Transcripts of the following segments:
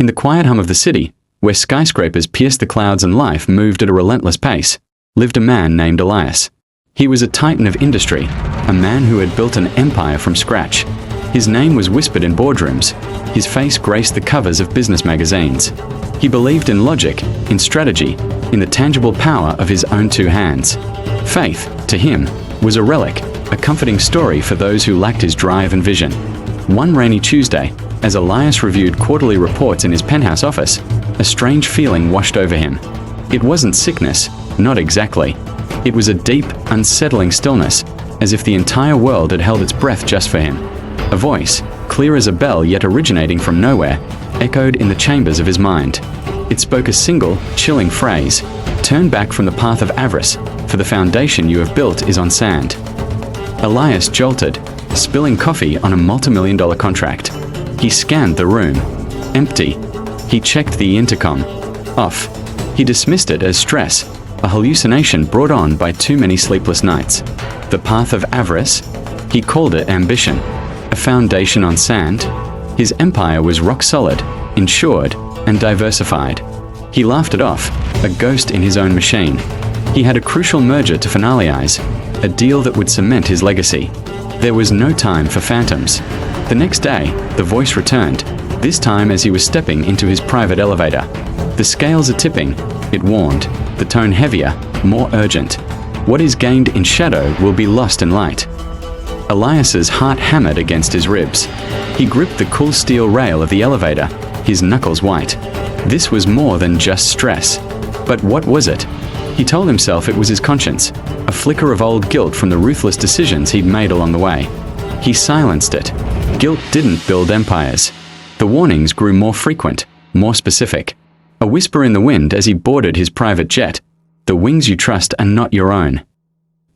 In the quiet hum of the city, where skyscrapers pierced the clouds and life moved at a relentless pace, lived a man named Elias. He was a titan of industry, a man who had built an empire from scratch. His name was whispered in boardrooms. His face graced the covers of business magazines. He believed in logic, in strategy, in the tangible power of his own two hands. Faith, to him, was a relic, a comforting story for those who lacked his drive and vision. One rainy Tuesday, as Elias reviewed quarterly reports in his penthouse office, a strange feeling washed over him. It wasn't sickness, not exactly. It was a deep, unsettling stillness, as if the entire world had held its breath just for him. A voice, clear as a bell yet originating from nowhere, echoed in the chambers of his mind. It spoke a single, chilling phrase: "Turn back from the path of avarice, for the foundation you have built is on sand." Elias jolted, spilling coffee on a multi-million-dollar contract. He scanned the room. Empty. He checked the intercom. Off. He dismissed it as stress, a hallucination brought on by too many sleepless nights. The path of avarice? He called it ambition. A foundation on sand? His empire was rock solid, insured, and diversified. He laughed it off, a ghost in his own machine. He had a crucial merger to finalize, a deal that would cement his legacy. There was no time for phantoms. The next day, the voice returned, this time as he was stepping into his private elevator. The scales are tipping, it warned, the tone heavier, more urgent. What is gained in shadow will be lost in light. Elias's heart hammered against his ribs. He gripped the cool steel rail of the elevator, his knuckles white. This was more than just stress. But what was it? He told himself it was his conscience, a flicker of old guilt from the ruthless decisions he'd made along the way. He silenced it. Guilt didn't build empires. The warnings grew more frequent, more specific. A whisper in the wind as he boarded his private jet. The wings you trust are not your own.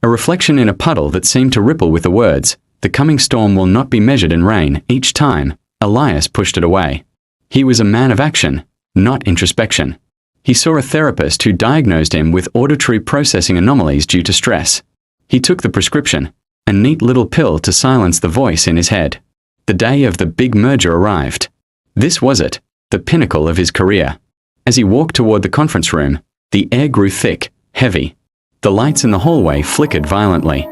A reflection in a puddle that seemed to ripple with the words, "The coming storm will not be measured in rain." Each time, Elias pushed it away. He was a man of action, not introspection. He saw a therapist who diagnosed him with auditory processing anomalies due to stress. He took the prescription, a neat little pill to silence the voice in his head. The day of the big merger arrived. This was it, the pinnacle of his career. As he walked toward the conference room, the air grew thick, heavy. The lights in the hallway flickered violently.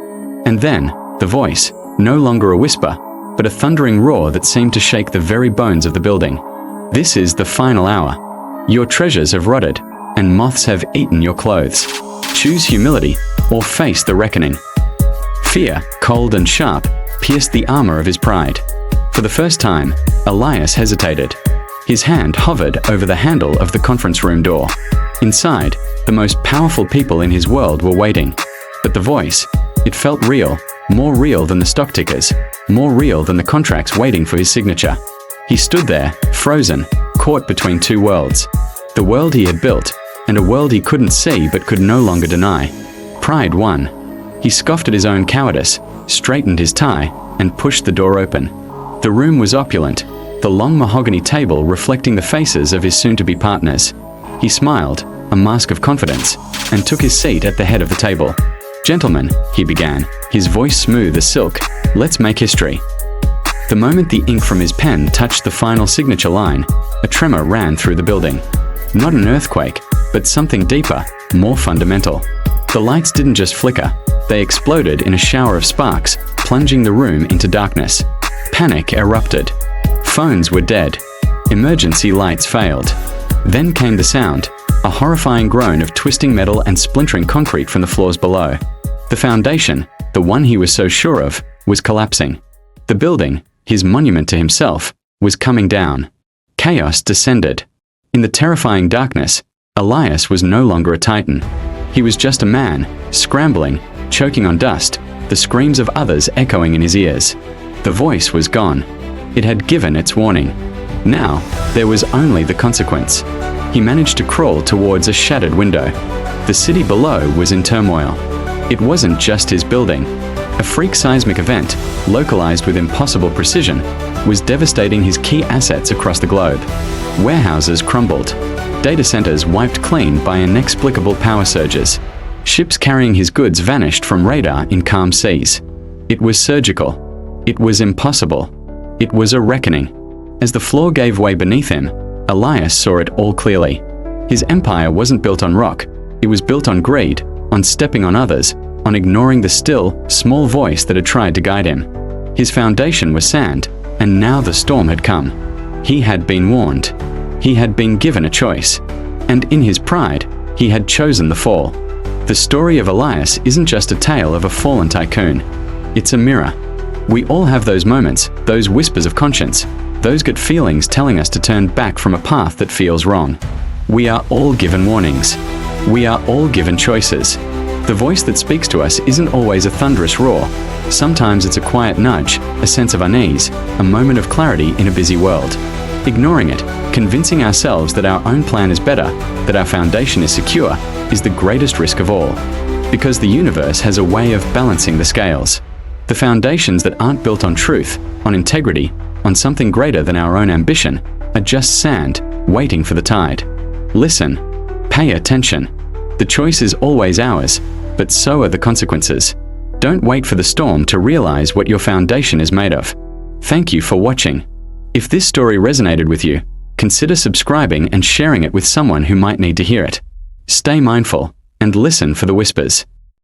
And then, the voice, no longer a whisper, but a thundering roar that seemed to shake the very bones of the building. "This is the final hour. Your treasures have rotted, and moths have eaten your clothes. Choose humility, or face the reckoning." Fear, cold and sharp, pierced the armor of his pride. For the first time, Elias hesitated. His hand hovered over the handle of the conference room door. Inside, the most powerful people in his world were waiting. But the voice, it felt real, more real than the stock tickers, more real than the contracts waiting for his signature. He stood there, frozen, caught between two worlds. The world he had built, and a world he couldn't see but could no longer deny. Pride won. He scoffed at his own cowardice, straightened his tie, and pushed the door open. The room was opulent, the long mahogany table reflecting the faces of his soon-to-be partners. He smiled, a mask of confidence, and took his seat at the head of the table. "Gentlemen," he began, his voice smooth as silk, "let's make history." The moment the ink from his pen touched the final signature line, a tremor ran through the building. Not an earthquake, but something deeper, more fundamental. The lights didn't just flicker, they exploded in a shower of sparks, plunging the room into darkness. Panic erupted. Phones were dead. Emergency lights failed. Then came the sound, a horrifying groan of twisting metal and splintering concrete from the floors below. The foundation, the one he was so sure of, was collapsing. The building, his monument to himself, was coming down. Chaos descended. In the terrifying darkness, Elias was no longer a titan. He was just a man, scrambling, choking on dust, the screams of others echoing in his ears. The voice was gone. It had given its warning. Now, there was only the consequence. He managed to crawl towards a shattered window. The city below was in turmoil. It wasn't just his building. A freak seismic event, localized with impossible precision, was devastating his key assets across the globe. Warehouses crumbled. Data centers wiped clean by inexplicable power surges. Ships carrying his goods vanished from radar in calm seas. It was surgical. It was impossible. It was a reckoning. As the floor gave way beneath him, Elias saw it all clearly. His empire wasn't built on rock. It was built on greed, on stepping on others, on ignoring the still, small voice that had tried to guide him. His foundation was sand, and now the storm had come. He had been warned. He had been given a choice. And in his pride, he had chosen the fall. The story of Elias isn't just a tale of a fallen tycoon. It's a mirror. We all have those moments, those whispers of conscience, those gut feelings telling us to turn back from a path that feels wrong. We are all given warnings. We are all given choices. The voice that speaks to us isn't always a thunderous roar. Sometimes it's a quiet nudge, a sense of unease, a moment of clarity in a busy world. Ignoring it, convincing ourselves that our own plan is better, that our foundation is secure, is the greatest risk of all. Because the universe has a way of balancing the scales. The foundations that aren't built on truth, on integrity, on something greater than our own ambition, are just sand, waiting for the tide. Listen. Pay attention. The choice is always ours, but so are the consequences. Don't wait for the storm to realize what your foundation is made of. Thank you for watching. If this story resonated with you, consider subscribing and sharing it with someone who might need to hear it. Stay mindful and listen for the whispers.